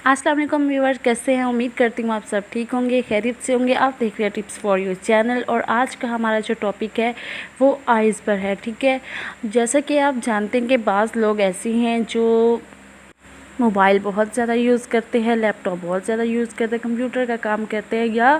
अस्सलाम वालेकुम व्यूअर्स, कैसे हैं? उम्मीद करती हूँ आप सब ठीक होंगे, खैरियत से होंगे। आप देख रहे हैं टिप्स फॉर यू चैनल और आज का हमारा जो टॉपिक है वो आइज़ पर है। ठीक है, जैसा कि आप जानते हैं कि बाज़ लोग ऐसे हैं जो मोबाइल बहुत ज़्यादा यूज़ करते हैं, लैपटॉप बहुत ज़्यादा यूज़ करते हैं, कंप्यूटर का काम करते हैं या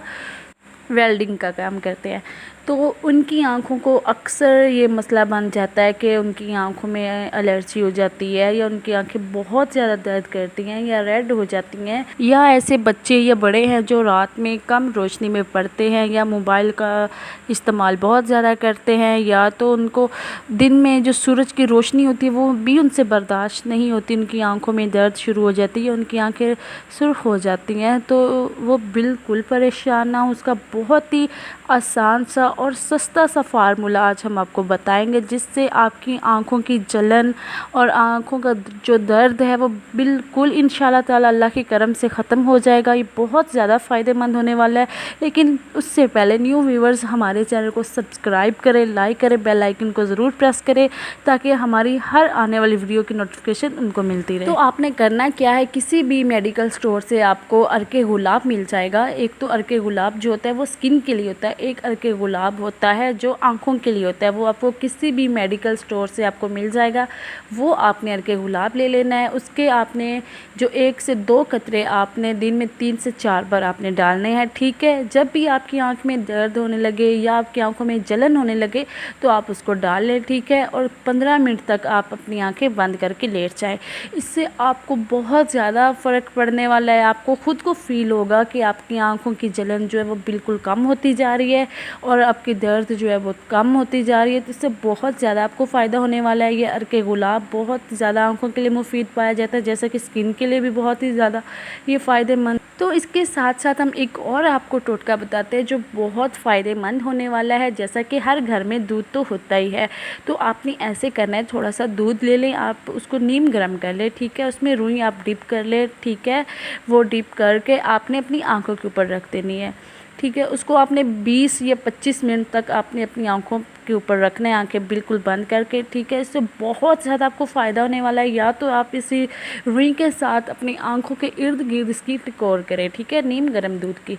वेल्डिंग का काम करते हैं, तो उनकी आँखों को अक्सर ये मसला बन जाता है कि उनकी आँखों में एलर्जी हो जाती है या उनकी आँखें बहुत ज़्यादा दर्द करती हैं या रेड हो जाती हैं, या ऐसे बच्चे या बड़े हैं जो रात में कम रोशनी में पढ़ते हैं या मोबाइल का इस्तेमाल बहुत ज़्यादा करते हैं, या तो उनको दिन में जो सूरज की रोशनी होती है वो भी उनसे बर्दाश्त नहीं होती, उनकी आँखों में दर्द शुरू हो जाती है, उनकी आँखें सुर्ख हो जाती हैं। तो वो बिल्कुल परेशान ना हो, उसका बहुत ही आसान सा और सस्ता सा फार्मूला आज हम आपको बताएंगे, जिससे आपकी आँखों की जलन और आँखों का जो दर्द है वो बिल्कुल इंशाल्लाह ताला अल्लाह के करम से ख़त्म हो जाएगा। ये बहुत ज़्यादा फ़ायदेमंद होने वाला है। लेकिन उससे पहले न्यू व्यूवर्स हमारे चैनल को सब्सक्राइब करें, लाइक करें, बेल आइकन को ज़रूर प्रेस करें ताकि हमारी हर आने वाली वीडियो की नोटिफिकेशन उनको मिलती रहे। तो आपने करना क्या है, किसी भी मेडिकल स्टोर से आपको अर्के गुलाब मिल जाएगा। एक तो अर्के गुलाब जो होता है वो स्किन के लिए होता है, एक अर्के गुलाब होता है जो आँखों के लिए होता है। वो आपको किसी भी मेडिकल स्टोर से आपको मिल जाएगा। वो आपने अर्के गुलाब ले लेना है। उसके आपने जो 1 से 2 कतरे आपने दिन में 3 से 4 बार आपने डालने हैं। ठीक है, जब भी आपकी आँख में दर्द होने लगे या आपकी आँखों में जलन होने लगे तो आप उसको डाल लें। ठीक है, और 15 मिनट तक आप अपनी आँखें बंद करके लेट जाएं। इससे आपको बहुत ज़्यादा फ़र्क पड़ने वाला है। आपको ख़ुद को फ़ील होगा कि आपकी आँखों की जलन जो है वो बिल्कुल कम होती जा रही है और आपकी दर्द जो है वो कम होती जा रही है। तो इससे बहुत ज़्यादा आपको फ़ायदा होने वाला है। ये अर्के गुलाब बहुत ज़्यादा आँखों के लिए मुफीद पाया जाता है, जैसा कि स्किन के लिए भी बहुत ही ज़्यादा ये फ़ायदेमंद। तो इसके साथ साथ हम एक और आपको टोटका बताते हैं जो बहुत फ़ायदेमंद होने वाला है। जैसा कि हर घर में दूध तो होता ही है, तो आपने ऐसे करना है, थोड़ा सा दूध ले लें, आप उसको नीम गर्म कर लें। ठीक है, उसमें रुई आप डिप कर लें। ठीक है, वो डिप करके आपने अपनी आँखों के ऊपर रख देनी है। ठीक है, उसको आपने 20 या 25 मिनट तक आपने अपनी आँखों के ऊपर रखना है, आंखें बिल्कुल बंद करके। ठीक है, इससे बहुत ज़्यादा आपको फ़ायदा होने वाला है। या तो आप इसी रुई के साथ अपनी आँखों के इर्द गिर्द इसकी टिकोर करें। ठीक है, नीम गर्म दूध की,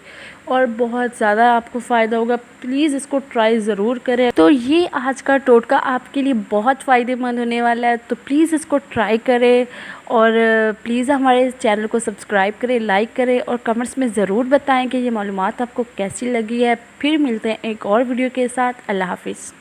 और बहुत ज़्यादा आपको फ़ायदा होगा। प्लीज़ इसको ट्राई ज़रूर करें। तो ये आज का टोटका आपके लिए बहुत फ़ायदेमंद होने वाला है, तो प्लीज़ इसको ट्राई करें और प्लीज़ हमारे चैनल को सब्सक्राइब करें, लाइक करें और कमेंट्स में ज़रूर बताएं कि ये मालूमात आपको कैसी लगी है। फिर मिलते हैं एक और वीडियो के साथ। अल्लाह हाफ़िज़।